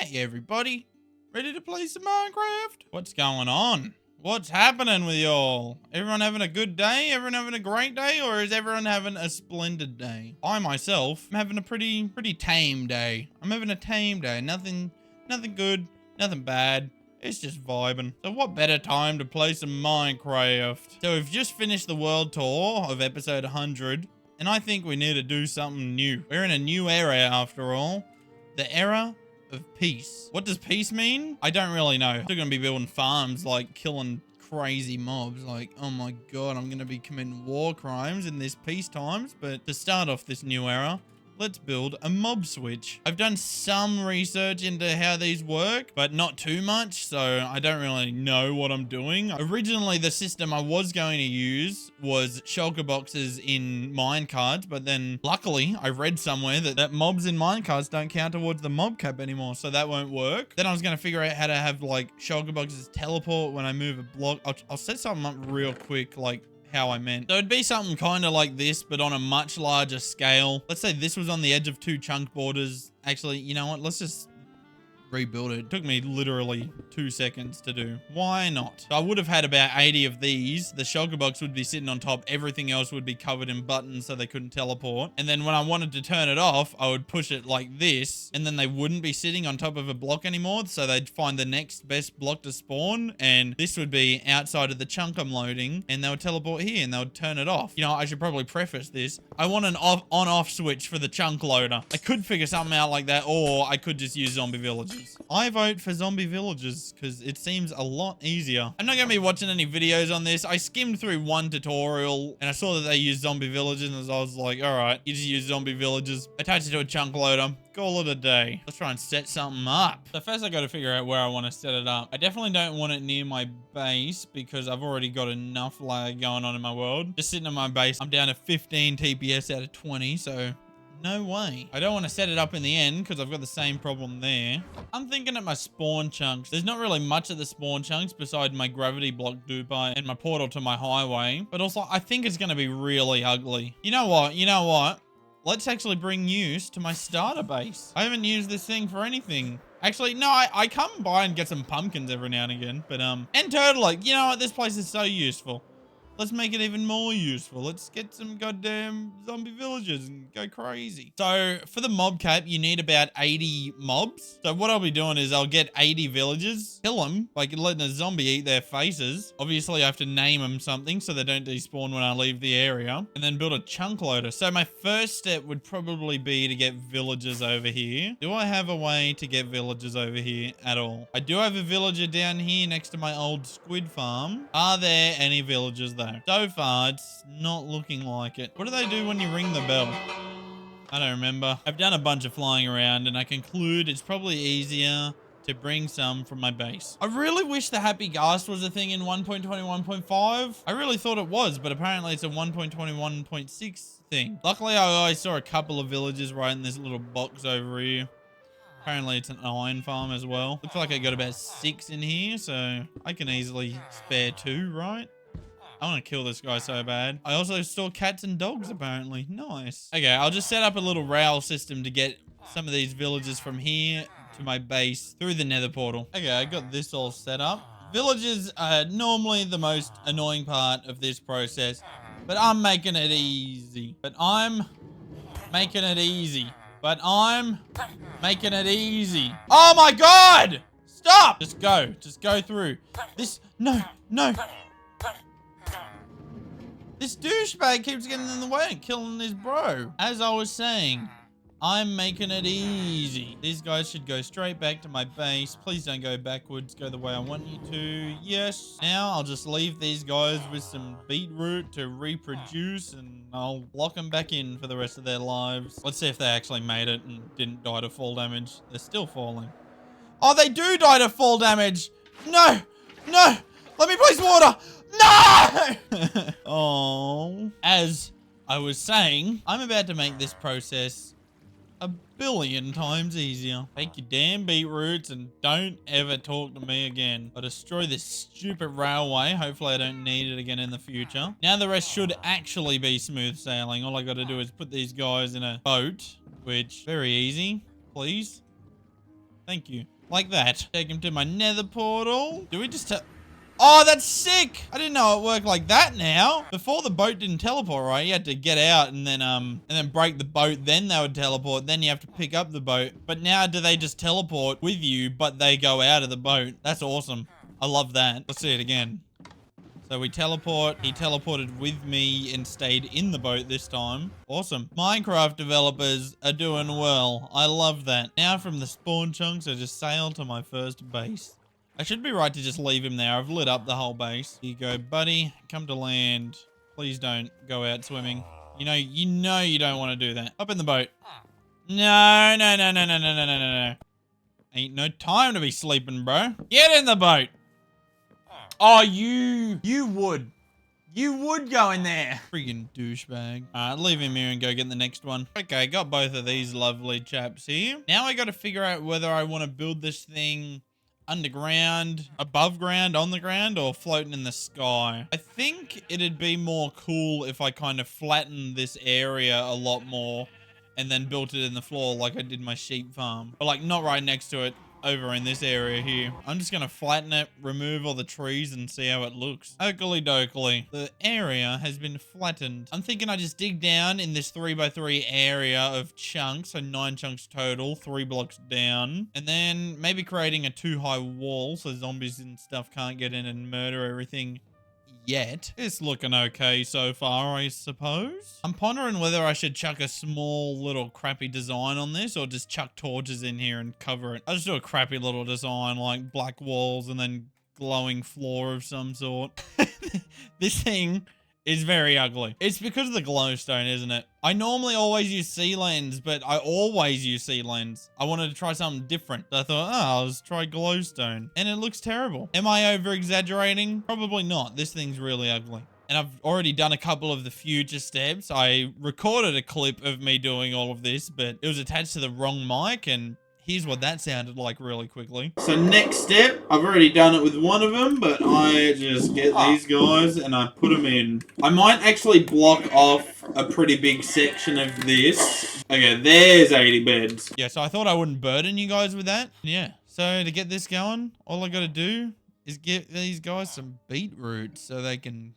Hey everybody, ready to play some Minecraft? What's going on? What's happening with y'all? Everyone having a good day? Everyone having a great day? Or is everyone having a splendid day? I myself am having a pretty tame day. I'm having a tame day. Nothing good, nothing bad. It's just vibing. So what better time to play some Minecraft? So we've just finished the world tour of episode 100, and I think we need to do something new. We're in a new era after all. The era of peace. What does peace mean? I don't really know. Still gonna be building farms, like killing crazy mobs. Like, oh my god, I'm gonna be committing war crimes in this peace times. But to start off this new era, let's build a mob switch. I've done some research into how these work, but not too much, so I don't really know what I'm doing. Originally, the system I was going to use was shulker boxes in minecarts, but then luckily I read somewhere that mobs in minecarts don't count towards the mob cap anymore, so that won't work. Then I was going to figure out how to have like shulker boxes teleport when I move a block. I'll set something up real quick, like how I meant. So it'd be something kind of like this, but on a much larger scale. Let's say this was on the edge of 2 chunk borders. Actually, you know what? Let's just rebuild it. It took me literally 2 seconds to do. Why not? So I would have had about 80 of these. The shulker box would be sitting on top. Everything else would be covered in buttons so they couldn't teleport. And then when I wanted to turn it off, I would push it like this, and then they wouldn't be sitting on top of a block anymore. So they'd find the next best block to spawn, and this would be outside of the chunk I'm loading, and they would teleport here and they would turn it off. You know, I should probably preface this. I want an on-off switch for the chunk loader. I could figure something out like that, or I could just use zombie villages. I vote for zombie villages because it seems a lot easier. I'm not going to be watching any videos on this. I skimmed through one tutorial and I saw that they use zombie villages, and I was like, all right, you just use zombie villages, attach it to a chunk loader, call it a day. Let's try and set something up. So first I got to figure out where I want to set it up. I definitely don't want it near my base because I've already got enough lag going on in my world. Just sitting on my base, I'm down to 15 TPS out of 20, so no way. I don't want to set it up in the end because I've got the same problem there. I'm thinking at my spawn chunks. There's not really much of the spawn chunks beside my gravity block duper and my portal to my highway. But also, I think it's going to be really ugly. You know what? You know what? Let's actually bring use to my starter base. I haven't used this thing for anything. Actually, no, I come by and get some pumpkins every now and again. But, and turtle egg. You know what? This place is so useful. Let's make it even more useful. Let's get some goddamn zombie villagers and go crazy. So for the mob cap, you need about 80 mobs. So what I'll be doing is I'll get 80 villagers, kill them by letting a zombie eat their faces. Obviously, I have to name them something so they don't despawn when I leave the area, and then build a chunk loader. So my first step would probably be to get villagers over here. Do I have a way to get villagers over here at all? I do have a villager down here next to my old squid farm. Are there any villagers there? So far, it's not looking like it. What do they do when you ring the bell? I don't remember. I've done a bunch of flying around, and I conclude it's probably easier to bring some from my base. I really wish the happy ghast was a thing in 1.21.5. I really thought it was, but apparently it's a 1.21.6 thing. Luckily, I saw a couple of villages right in this little box over here. Apparently it's an iron farm as well. Looks like I got about 6 in here, so I can easily spare 2, right? I want to kill this guy so bad. I also saw cats and dogs, apparently. Nice. Okay, I'll just set up a little rail system to get some of these villages from here to my base through the nether portal. Okay, I got this all set up. Villages are normally the most annoying part of this process, but I'm making it easy. But I'm making it easy. Oh my god! Stop! Just go. Just go through. No. This douchebag keeps getting in the way and killing his bro. As I was saying, I'm making it easy. These guys should go straight back to my base. Please don't go backwards. Go the way I want you to. Yes. Now I'll just leave these guys with some beetroot to reproduce, and I'll lock them back in for the rest of their lives. Let's see if they actually made it and didn't die to fall damage. They're still falling. Oh, they do die to fall damage. No. Let me place water. No! Oh. As I was saying, I'm about to make this process a billion times easier. Take your damn beetroots and don't ever talk to me again. I'll destroy this stupid railway. Hopefully I don't need it again in the future. Now the rest should actually be smooth sailing. All I got to do is put these guys in a boat, which very easy. Please. Thank you. Like that. Take him to my nether portal. Do we just Oh, that's sick! I didn't know it worked like that now. Before the boat didn't teleport, right? You had to get out and then break the boat, then they would teleport, then you have to pick up the boat. But now do they just teleport with you, but they go out of the boat? That's awesome. I love that. Let's see it again. So we teleport. He teleported with me and stayed in the boat this time. Awesome. Minecraft developers are doing well. I love that. Now from the spawn chunks, I just sail to my first base. I should be right to just leave him there. I've lit up the whole base. Here you go, buddy. Come to land. Please don't go out swimming. You know you don't want to do that. Up in the boat. No. Ain't no time to be sleeping, bro. Get in the boat. Oh, you would. You would go in there. Friggin' douchebag. Alright, leave him here and go get the next one. Okay, got both of these lovely chaps here. Now I got to figure out whether I want to build this thing underground, above ground, on the ground, or floating in the sky. I think it'd be more cool if I kind of flattened this area a lot more and then built it in the floor like I did my sheep farm. But like not right next to it, over in this area here. I'm just gonna flatten it, remove all the trees, and see how it looks. Oakley dokley. The area has been flattened. I'm thinking I just dig down in this 3x3 area of chunks, so 9 chunks total, 3 blocks down, and then maybe creating a 2-high wall so zombies and stuff can't get in and murder everything yet. It's looking okay so far, I suppose. I'm pondering whether I should chuck a small little crappy design on this or just chuck torches in here and cover it. I'll just do a crappy little design like black walls and then glowing floor of some sort. This thing is very ugly. It's because of the glowstone, isn't it? I normally always use sea lens, but I always use sea lens. I wanted to try something different. So I thought, oh, let's try glowstone. And it looks terrible. Am I over exaggerating? Probably not. This thing's really ugly. And I've already done a couple of the future steps. I recorded a clip of me doing all of this, but it was attached to the wrong mic, and here's what that sounded like really quickly. So next step, I've already done it with one of them, but I just get these guys and I put them in. I might actually block off a pretty big section of this. Okay, there's 80 beds. Yeah, so I thought I wouldn't burden you guys with that. Yeah, so to get this going, all I gotta do is get these guys some beetroot so they can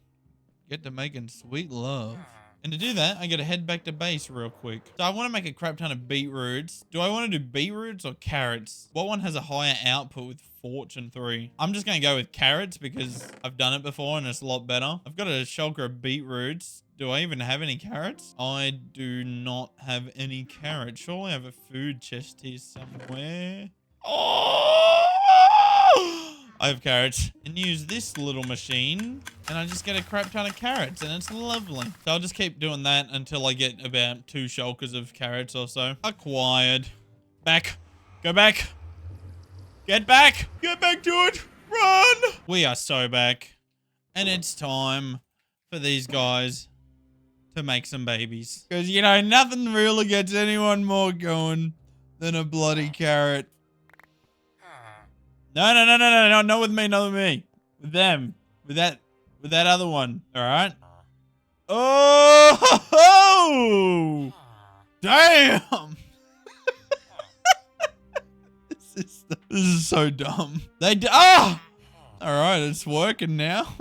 get to making sweet love. And to do that, I gotta head back to base real quick. So I want to make a crap ton of beetroots. Do I want to do beetroots or carrots? What one has a higher output with fortune 3? I'm just gonna go with carrots because I've done it before and it's a lot better. I've got a shulker of beetroots. Do I even have any carrots? I do not have any carrots. Surely I have a food chest here somewhere. Oh! I have carrots. And use this little machine and I just get a crap ton of carrots and it's lovely. So I'll just keep doing that until I get about 2 shulkers of carrots or so. Acquired. Back. Go back. Get back. Get back to it. Run. We are so back. And it's time for these guys to make some babies. Because, you know, nothing really gets anyone more going than a bloody carrot. No, not with me, not with me. With them. With that other one. Alright? Oh! Damn! This is so dumb. Ah! Alright, it's working now.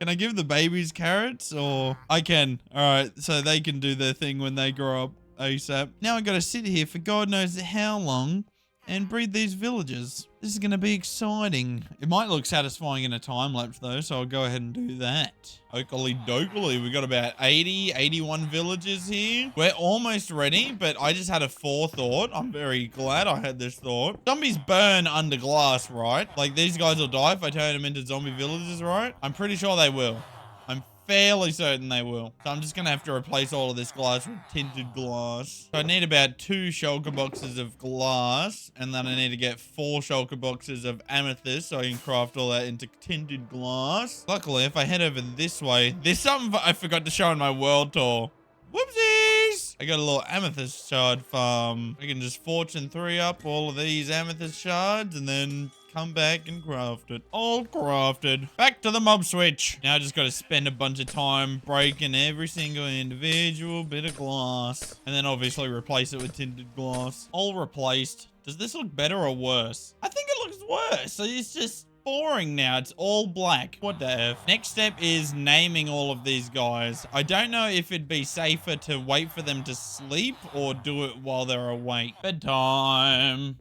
Can I give the babies carrots or? I can. Alright, so they can do their thing when they grow up ASAP. Now I gotta sit here for God knows how long and breed these villagers. This is going to be exciting. It might look satisfying in a time lapse though, so I'll go ahead and do that. Oakley dokley, we got about 81 villagers here. We're almost ready, but I just had a forethought. I'm very glad I had this thought. Zombies burn under glass, right? Like these guys will die if I turn them into zombie villagers, right? I'm pretty sure they will. I'm fairly certain they will. So I'm just going to have to replace all of this glass with tinted glass. So I need about 2 shulker boxes of glass. And then I need to get 4 shulker boxes of amethyst so I can craft all that into tinted glass. Luckily, if I head over this way, there's something I forgot to show in my world tour. Whoopsies! I got a little amethyst shard farm. I can just fortune 3 up all of these amethyst shards and then come back and craft it. All crafted. Back to the mob switch. Now I just got to spend a bunch of time breaking every single individual bit of glass. And then obviously replace it with tinted glass. All replaced. Does this look better or worse? I think it looks worse. So it's just boring now. It's all black. What the F? Next step is naming all of these guys. I don't know if it'd be safer to wait for them to sleep or do it while they're awake. Bedtime.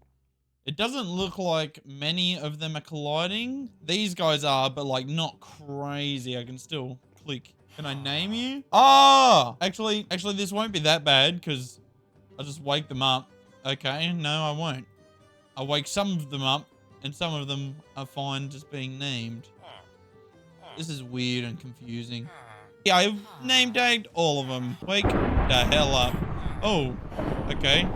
It doesn't look like many of them are colliding. These guys are, but like not crazy. I can still click. Can I name you? Oh, actually, this won't be that bad because I'll just wake them up. Okay, no, I won't. I'll wake some of them up and some of them are fine just being named. This is weird and confusing. Yeah, I've name tagged all of them. Wake the hell up. Oh, okay.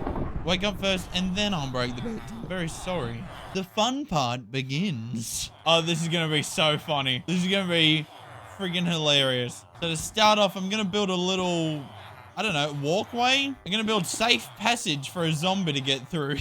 Wake up first and then I'll break the bed. I'm very sorry. The fun part begins. Oh, this is going to be so funny. This is going to be friggin' hilarious. So to start off, I'm going to build a little, I don't know, walkway. I'm going to build safe passage for a zombie to get through.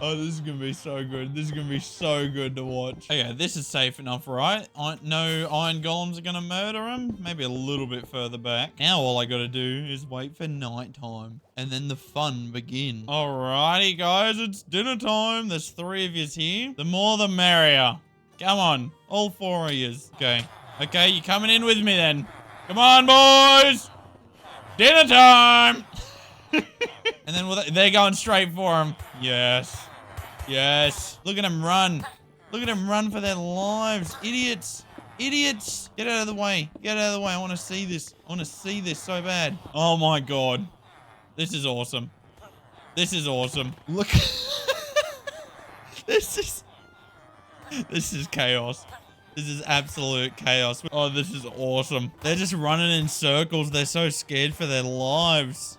Oh, this is going to be so good. This is going to be so good to watch. Okay, this is safe enough, right? No iron golems are going to murder him. Maybe a little bit further back. Now all I got to do is wait for nighttime. And then the fun begins. Alrighty, guys. It's dinner time. There's 3 of yous here. The more the merrier. Come on. All 4 of yous. Okay. Okay, you coming in with me then. Come on, boys. Dinner time. And then they're going straight for him. Yes. Yes. Look at him run. Look at him run for their lives. Idiots. Idiots. Get out of the way. Get out of the way. I want to see this. I want to see this so bad. Oh my God. This is awesome. This is awesome. Look. This is chaos. This is absolute chaos. Oh, this is awesome. They're just running in circles. They're so scared for their lives.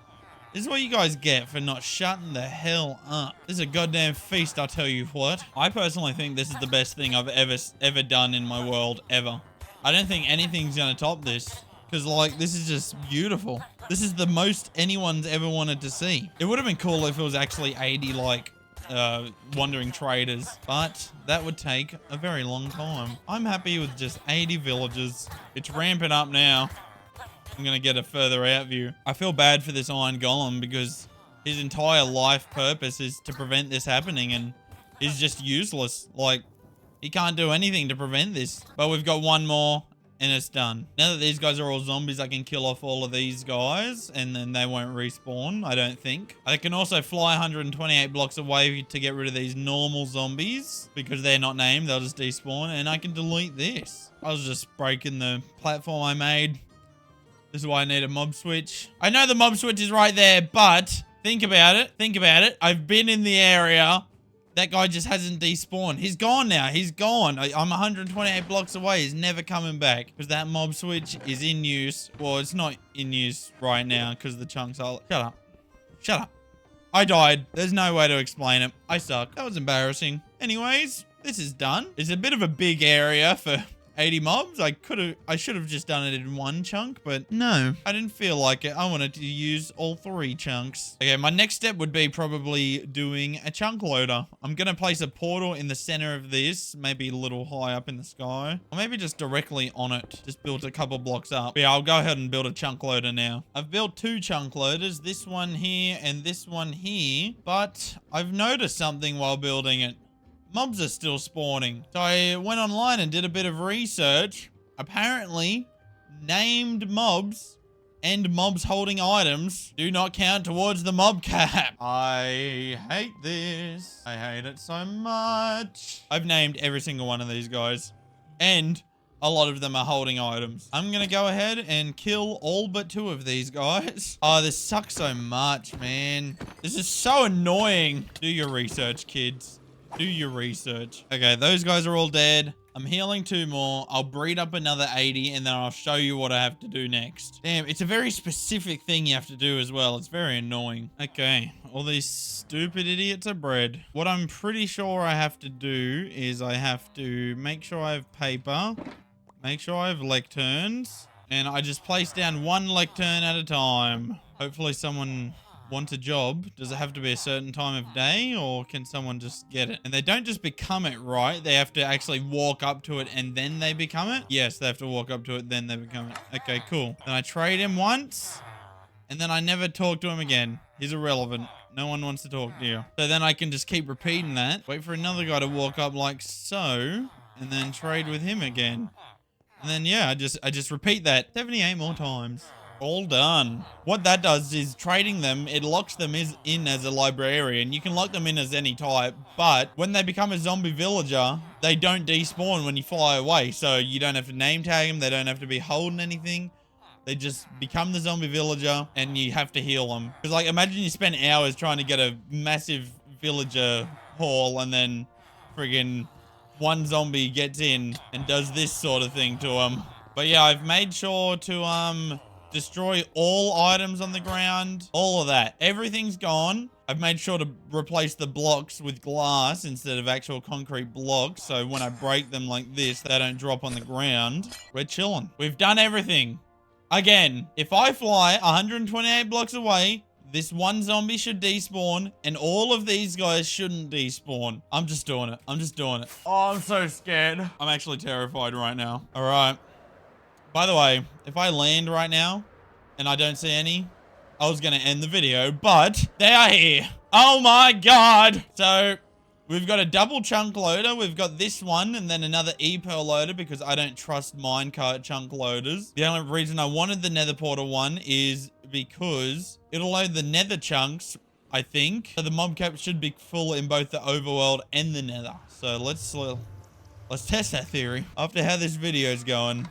This is what you guys get for not shutting the hell up. This is a goddamn feast, I'll tell you what. I personally think this is the best thing I've ever done in my world, ever. I don't think anything's gonna top this. Because, like, this is just beautiful. This is the most anyone's ever wanted to see. It would have been cool if it was actually 80, like, wandering traders. But that would take a very long time. I'm happy with just 80 villagers. It's ramping up now. I'm going to get a further out view. I feel bad for this iron golem because his entire life purpose is to prevent this happening and he's just useless. Like, he can't do anything to prevent this. But we've got one more and it's done. Now that these guys are all zombies, I can kill off all of these guys and then they won't respawn, I don't think. I can also fly 128 blocks away to get rid of these normal zombies because they're not named. They'll just despawn and I can delete this. I was just breaking the platform I made. This is why I need a mob switch. I know the mob switch is right there, but think about it. Think about it. I've been in the area. That guy just hasn't despawned. He's gone now. He's gone. I'm 128 blocks away. He's never coming back because that mob switch is in use. Well, it's not in use right now because the chunks are... Shut up. Shut up. I died. There's no way to explain it. I suck. That was embarrassing. Anyways, this is done. It's a bit of a big area for 80 mobs. I should have just done it in one chunk, but no, I didn't feel like it. I wanted to use all 3 chunks. Okay, my next step would be probably doing a chunk loader. I'm gonna place a portal in the center of this, maybe a little high up in the sky, or maybe just directly on it. Just build a couple blocks up. Yeah, I'll go ahead and build a chunk loader now. I've built 2 chunk loaders, this one here and this one here, but I've noticed something while building it. Mobs are still spawning. So I went online and did a bit of research. Apparently, named mobs and mobs holding items do not count towards the mob cap. I hate this. I hate it so much. I've named every single one of these guys. And a lot of them are holding items. I'm gonna go ahead and kill all but 2 of these guys. Oh, this sucks so much, man. This is so annoying. Do your research, kids. Do your research. Okay, those guys are all dead. I'm healing 2 more. I'll breed up another 80 and then I'll show you what I have to do next. Damn, it's a very specific thing you have to do as well. It's very annoying. Okay, all these stupid idiots are bred. What I'm pretty sure I have to do is I have to make sure I have paper, make sure I have lecterns, and I just place down 1 lectern at a time. Hopefully someone want a job, does it have to be a certain time of day or can someone just get it? And they don't just become it, right? They have to actually walk up to it and then they become it? Yes, they have to walk up to it, then they become it. Okay, cool. Then I trade him once and then I never talk to him again. He's irrelevant. No one wants to talk to you. So then I can just keep repeating that. Wait for another guy to walk up like so and then trade with him again. And then, yeah, I just repeat that 78 more times. All done. What that does is trading them, it locks them in as a librarian. You can lock them in as any type, but when they become a zombie villager, they don't despawn when you fly away. So you don't have to name tag them. They don't have to be holding anything. They just become the zombie villager and you have to heal them. Because like, imagine you spend hours trying to get a massive villager haul and then friggin' one zombie gets in and does this sort of thing to them. But yeah, I've made sure to, destroy all items on the ground. All of that. Everything's gone. I've made sure to replace the blocks with glass instead of actual concrete blocks. So when I break them like this, they don't drop on the ground. We're chilling. We've done everything. Again, if I fly 128 blocks away, this one zombie should despawn and all of these guys shouldn't despawn. I'm just doing it. I'm just doing it. Oh, I'm so scared. I'm actually terrified right now. All right. By the way, if I land right now and I don't see any, I was going to end the video, but they are here. Oh my God. So we've got a double chunk loader. We've got this one and then another E-Pearl loader because I don't trust minecart chunk loaders. The only reason I wanted the nether portal one is because it'll load the nether chunks, I think. So the mob cap should be full in both the overworld and the nether. So let's test that theory. After how this video is going,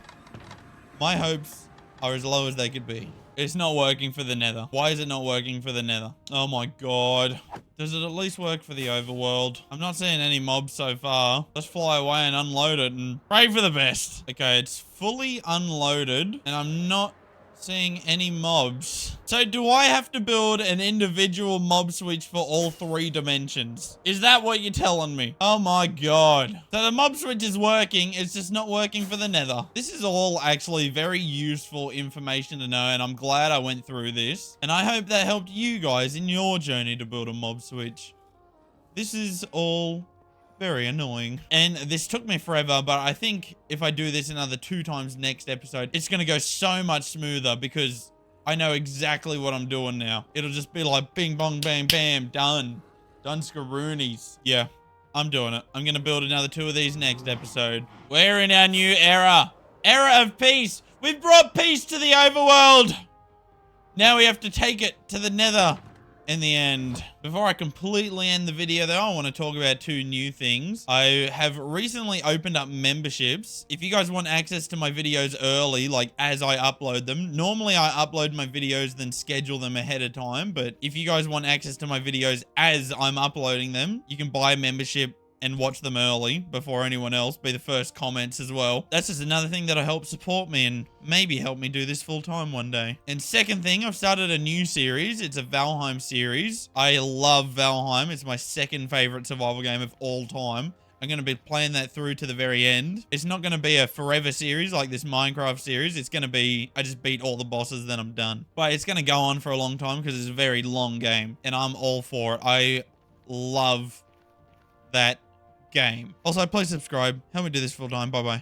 my hopes are as low as they could be. It's not working for the nether. Why is it not working for the nether? Oh my God. Does it at least work for the overworld? I'm not seeing any mobs so far. Let's fly away and unload it and pray for the best. Okay, it's fully unloaded and I'm not seeing any mobs. So do I have to build an individual mob switch for all 3 dimensions? Is that what you're telling me? Oh my God. So the mob switch is working. It's just not working for the nether. This is all actually very useful information to know. And I'm glad I went through this. And I hope that helped you guys in your journey to build a mob switch. This is all very annoying. And this took me forever, but I think if I do this another 2 times next episode, it's going to go so much smoother because I know exactly what I'm doing now. It'll just be like bing, bong, bang, bam, done. Done screroonies. Yeah, I'm doing it. I'm going to build another 2 of these next episode. We're in our new era. Era of peace. We've brought peace to the overworld. Now we have to take it to the nether. In the end. Before I completely end the video though, I want to talk about 2 new things. I have recently opened up memberships. If you guys want access to my videos early, like as I upload them, normally I upload my videos then schedule them ahead of time. But if you guys want access to my videos as I'm uploading them, you can buy a membership and watch them early before anyone else, be the first comments as well. That's just another thing that'll help support me and maybe help me do this full time one day. And second thing, I've started a new series. It's a Valheim series. I love Valheim. It's my second favorite survival game of all time. I'm going to be playing that through to the very end. It's not going to be a forever series like this Minecraft series. It's going to be, I just beat all the bosses, then I'm done. But it's going to go on for a long time because it's a very long game and I'm all for it. I love that game. Also, please subscribe. Help me do this full time. Bye-bye.